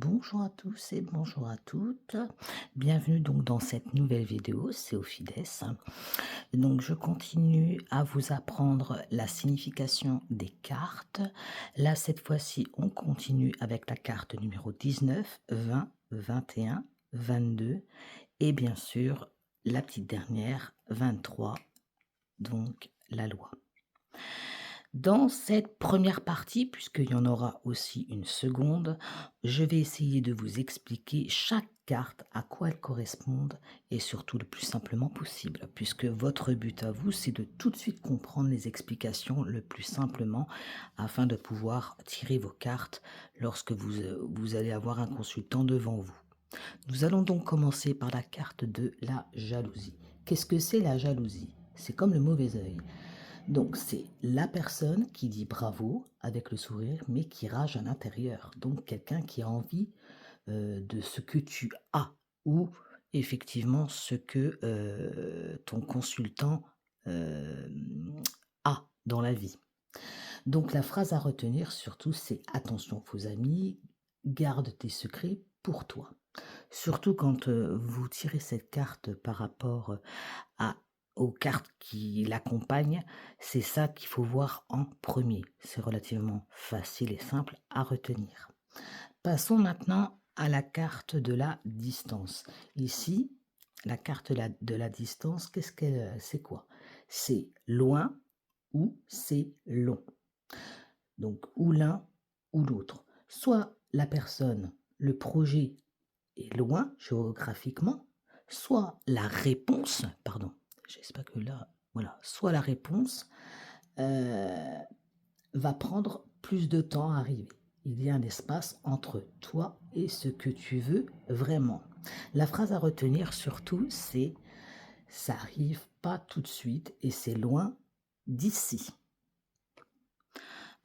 Bonjour à tous et bonjour à toutes. Bienvenue donc dans cette nouvelle vidéo, c'est Ophides. Donc je continue à vous apprendre la signification des cartes. Là, cette fois-ci, on continue avec la carte numéro 19, 20, 21, 22 et bien sûr la petite dernière, 23, donc la loi. Dans cette première partie, puisqu'il y en aura aussi une seconde, je vais essayer de vous expliquer chaque carte, à quoi elle correspond et surtout le plus simplement possible, puisque votre but à vous, c'est de tout de suite comprendre les explications le plus simplement afin de pouvoir tirer vos cartes lorsque vous allez avoir un consultant devant vous. Nous allons donc commencer par la carte de la jalousie. Qu'est-ce que c'est la jalousie? C'est comme le mauvais œil. Donc c'est la personne qui dit bravo avec le sourire, mais qui rage à l'intérieur. Donc quelqu'un qui a envie de ce que tu as ou effectivement ce que ton consultant euh, a dans la vie. Donc la phrase à retenir surtout, c'est attention, vos amis, garde tes secrets pour toi. Surtout quand vous tirez cette carte par rapport à aux cartes qui l'accompagnent, c'est ça qu'il faut voir en premier. C'est relativement facile et simple à retenir. Passons maintenant à la carte de la distance. Ici, la carte de la distance, c'est quoi? C'est loin ou c'est long. Donc, ou l'un ou l'autre. Soit la personne, le projet est loin géographiquement, soit la réponse, pardon, j'espère que là, voilà, soit la réponse va prendre plus de temps à arriver. Il y a un espace entre toi et ce que tu veux vraiment. La phrase à retenir surtout, c'est ça arrive pas tout de suite et c'est loin d'ici.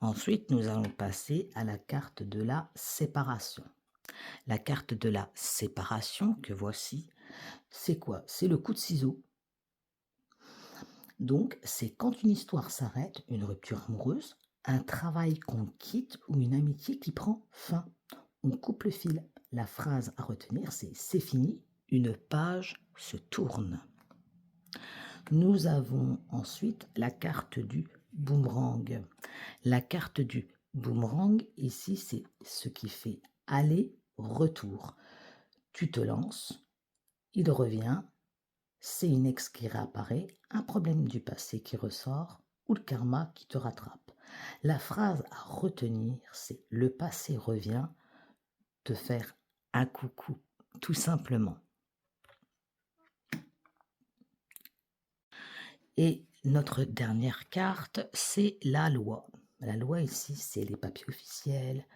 Ensuite, nous allons passer à la carte de la séparation. La carte de la séparation que voici, c'est quoi? C'est le coup de ciseau. Donc, c'est quand une histoire s'arrête, une rupture amoureuse, un travail qu'on quitte ou une amitié qui prend fin. On coupe le fil. La phrase à retenir, c'est fini, une page se tourne. Nous avons ensuite la carte du boomerang. La carte du boomerang, ici, c'est ce qui fait aller-retour. Tu te lances, il revient, c'est une ex qui réapparaît, un problème du passé qui ressort ou le karma qui te rattrape. La phrase à retenir, c'est le passé revient te faire un coucou, tout simplement. Et notre dernière carte, c'est la loi. La loi ici, c'est les papiers officiels,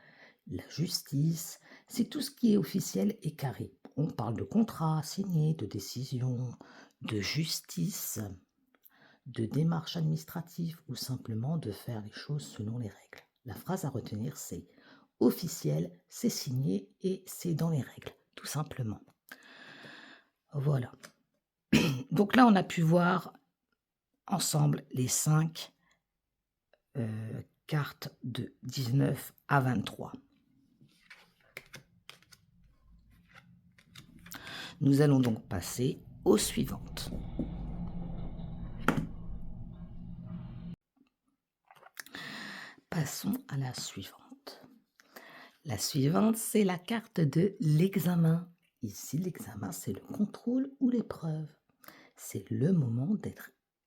la justice, c'est tout ce qui est officiel et carré. On parle de contrat signé, de décision, de justice, de démarche administrative ou simplement de faire les choses selon les règles. La phrase à retenir, c'est officiel, c'est signé et c'est dans les règles, tout simplement. Voilà. Donc là, on a pu voir ensemble les 5 cartes de 19 à 23. Nous allons donc passer aux suivantes. Passons à la suivante. La suivante, c'est la carte de l'examen. Ici, l'examen, c'est le contrôle ou l'épreuve. C'est le moment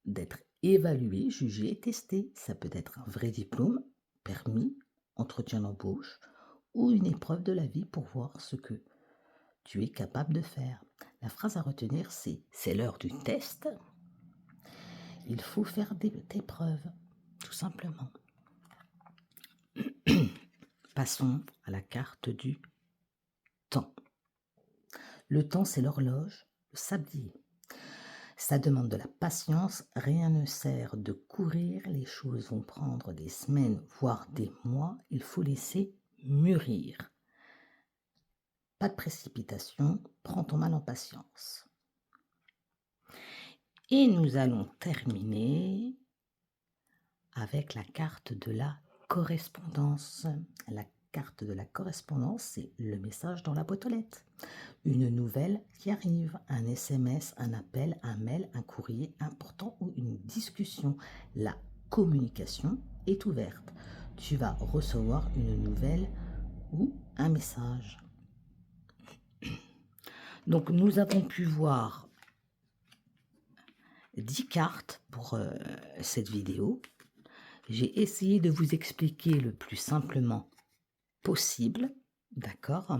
d'être évalué, jugé et testé. Ça peut être un vrai diplôme, permis, entretien d'embauche ou une épreuve de la vie pour voir ce que tu es capable de faire. La phrase à retenir, c'est l'heure du test. Il faut faire tes preuves, tout simplement. Passons à la carte du temps. Le temps, c'est l'horloge, le sablier. Ça demande de la patience, rien ne sert de courir, les choses vont prendre des semaines, voire des mois, il faut laisser mûrir. Pas de précipitation, prends ton mal en patience. Et nous allons terminer avec la carte de la correspondance. La carte de la correspondance, c'est le message dans la boîte aux lettres. Une nouvelle qui arrive, un SMS, un appel, un mail, un courrier important ou une discussion. La communication est ouverte. Tu vas recevoir une nouvelle ou un message. Donc nous avons pu voir 10 cartes pour cette vidéo. J'ai essayé de vous expliquer le plus simplement possible, d'accord?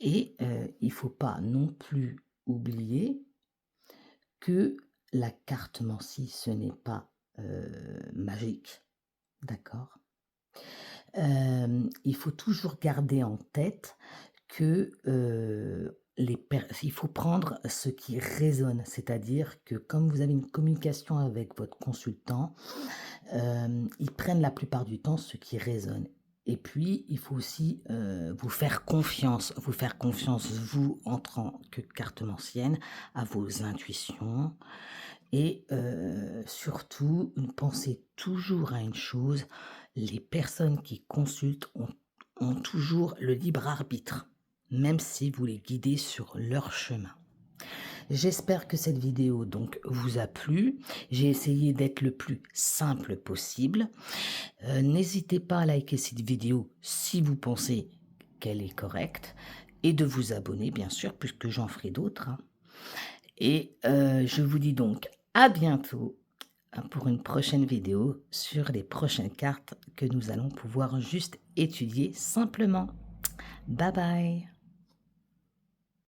Et il ne faut pas non plus oublier que la carte Mancy, ce n'est pas magique, d'accord? Il faut toujours garder en tête que il faut prendre ce qui résonne, c'est-à-dire que comme vous avez une communication avec votre consultant, ils prennent la plupart du temps ce qui résonne. Et puis, il faut aussi vous faire confiance, vous, en tant que cartomancienne, à vos intuitions. Et surtout, pensez toujours à une chose, les personnes qui consultent ont toujours le libre arbitre, même si vous les guidez sur leur chemin. J'espère que cette vidéo donc vous a plu. J'ai essayé d'être le plus simple possible. N'hésitez pas à liker cette vidéo si vous pensez qu'elle est correcte et de vous abonner bien sûr puisque j'en ferai d'autres. Et je vous dis donc à bientôt pour une prochaine vidéo sur les prochaines cartes que nous allons pouvoir juste étudier simplement. Bye bye!